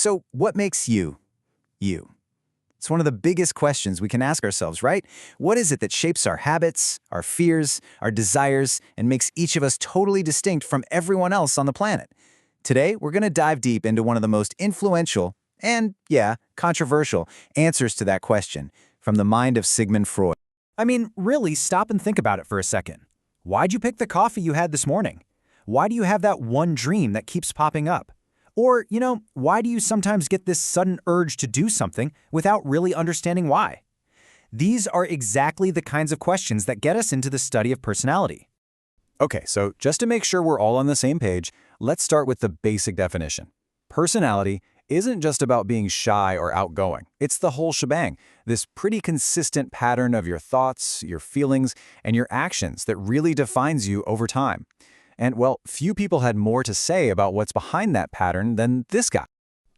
So what makes you, you? It's one of the biggest questions we can ask ourselves, right? What is it that shapes our habits, our fears, our desires, and makes each of us totally distinct from everyone else on the planet? Today, we're going to dive deep into one of the most influential and, yeah, controversial answers to that question from the mind of Sigmund Freud. I mean, really, stop and think about it for a second. Why'd you pick the coffee you had this morning? Why do you have that one dream that keeps popping up? Or, why do you sometimes get this sudden urge to do something without really understanding why? These are exactly the kinds of questions that get us into the study of personality. Okay, so just to make sure we're all on the same page, let's start with the basic definition. Personality isn't just about being shy or outgoing. It's the whole shebang, this pretty consistent pattern of your thoughts, your feelings, and your actions that really defines you over time. And, well, few people had more to say about what's behind that pattern than this guy.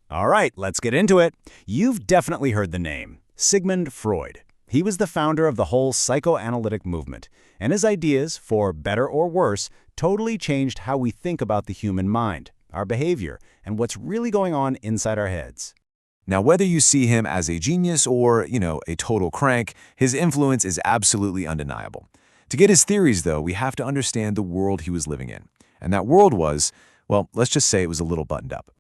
All right, let's get into it. You've definitely heard the name, Sigmund Freud. He was the founder of the whole psychoanalytic movement, and his ideas, for better or worse, totally changed how we think about the human mind, our behavior, and what's really going on inside our heads. Now, whether you see him as a genius or, a total crank, his influence is absolutely undeniable. To get his theories, though, we have to understand the world he was living in. And that world was, well, let's just say it was a little buttoned up.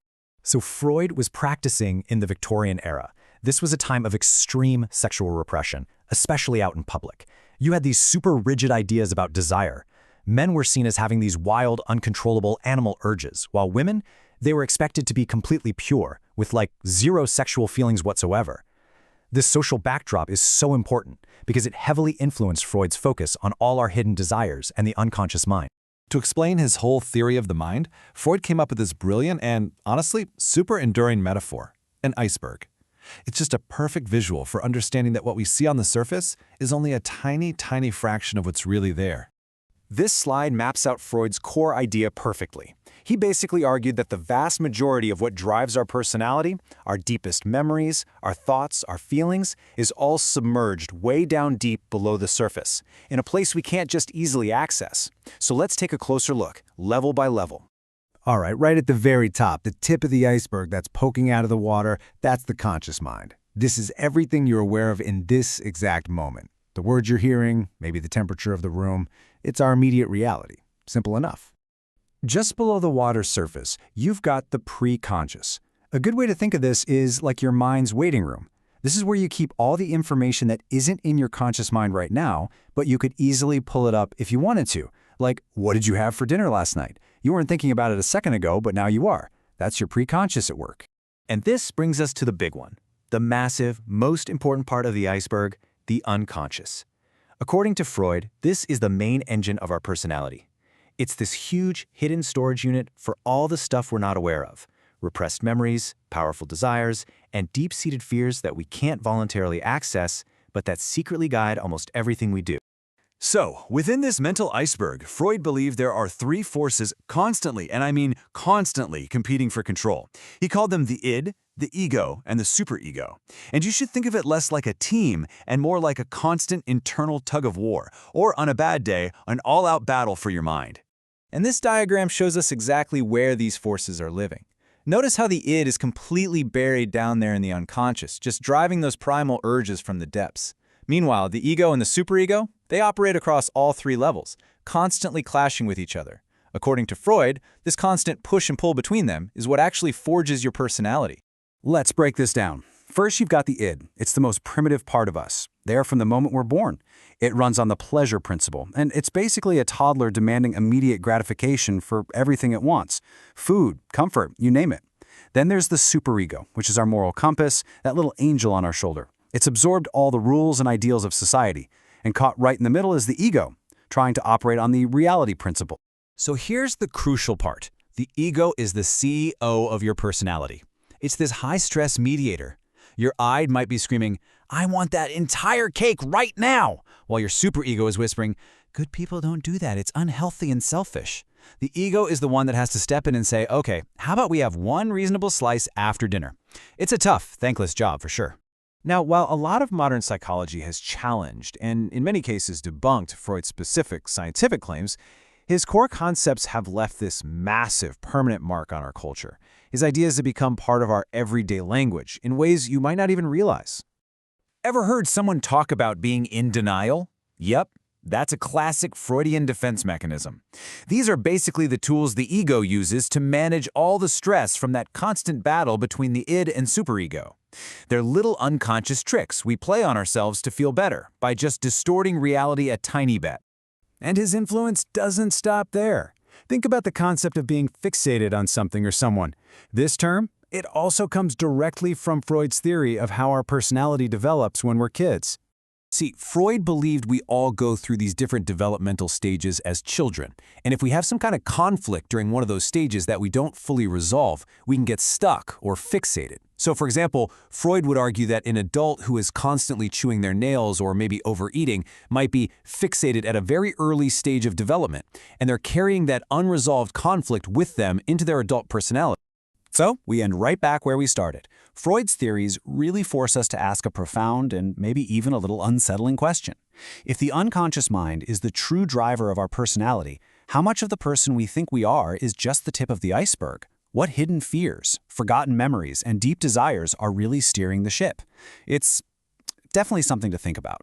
So Freud was practicing in the Victorian era. This was a time of extreme sexual repression, especially out in public. You had these super rigid ideas about desire. Men were seen as having these wild, uncontrollable animal urges, while women, they were expected to be completely pure, with zero sexual feelings whatsoever. This social backdrop is so important because it heavily influenced Freud's focus on all our hidden desires and the unconscious mind. To explain his whole theory of the mind, Freud came up with this brilliant and, honestly, super enduring metaphor, an iceberg. It's just a perfect visual for understanding that what we see on the surface is only a tiny, tiny fraction of what's really there. This slide maps out Freud's core idea perfectly. He basically argued that the vast majority of what drives our personality, our deepest memories, our thoughts, our feelings, is all submerged way down deep below the surface, in a place we can't just easily access. So let's take a closer look, level by level. All right, right at the very top, the tip of the iceberg that's poking out of the water, that's the conscious mind. This is everything you're aware of in this exact moment. The words you're hearing, maybe the temperature of the room, it's our immediate reality. Simple enough. Just below the water's surface, you've got the pre-conscious. A good way to think of this is like your mind's waiting room. This is where you keep all the information that isn't in your conscious mind right now, but you could easily pull it up if you wanted to. Like, what did you have for dinner last night? You weren't thinking about it a second ago, but now you are. That's your pre-conscious at work. And this brings us to the big one, the massive, most important part of the iceberg, the unconscious. According to Freud, this is the main engine of our personality. It's this huge, hidden storage unit for all the stuff we're not aware of, repressed memories, powerful desires, and deep-seated fears that we can't voluntarily access, but that secretly guide almost everything we do. So, within this mental iceberg, Freud believed there are three forces constantly, and I mean constantly, competing for control. He called them the id, the ego, and the superego. And you should think of it less like a team and more like a constant internal tug-of-war, or on a bad day, an all-out battle for your mind. And this diagram shows us exactly where these forces are living. Notice how the id is completely buried down there in the unconscious, just driving those primal urges from the depths. Meanwhile, the ego and the superego, they operate across all three levels, constantly clashing with each other. According to Freud, this constant push and pull between them is what actually forges your personality. Let's break this down. First, you've got the id. It's the most primitive part of us, there from the moment we're born. It runs on the pleasure principle, and it's basically a toddler demanding immediate gratification for everything it wants. Food, comfort, you name it. Then there's the superego, which is our moral compass, that little angel on our shoulder. It's absorbed all the rules and ideals of society. And caught right in the middle is the ego, trying to operate on the reality principle. So here's the crucial part. The ego is the CEO of your personality. It's this high-stress mediator. Your id might be screaming, "I want that entire cake right now," while your superego is whispering, "Good people don't do that. It's unhealthy and selfish." The ego is the one that has to step in and say, "Okay, how about we have one reasonable slice after dinner?" It's a tough, thankless job for sure. Now, while a lot of modern psychology has challenged and in many cases debunked Freud's specific scientific claims, His core concepts have left this massive, permanent mark on our culture. His ideas have become part of our everyday language in ways you might not even realize. Ever heard someone talk about being in denial? Yep, that's a classic Freudian defense mechanism. These are basically the tools the ego uses to manage all the stress from that constant battle between the id and superego. They're little unconscious tricks we play on ourselves to feel better by just distorting reality a tiny bit. And his influence doesn't stop there. Think about the concept of being fixated on something or someone. This term, it also comes directly from Freud's theory of how our personality develops when we're kids. See, Freud believed we all go through these different developmental stages as children, and if we have some kind of conflict during one of those stages that we don't fully resolve, we can get stuck or fixated. So for example, Freud would argue that an adult who is constantly chewing their nails or maybe overeating might be fixated at a very early stage of development, and they're carrying that unresolved conflict with them into their adult personality. So, we end right back where we started. Freud's theories really force us to ask a profound and maybe even a little unsettling question. If the unconscious mind is the true driver of our personality, how much of the person we think we are is just the tip of the iceberg? What hidden fears, forgotten memories, and deep desires are really steering the ship? It's definitely something to think about.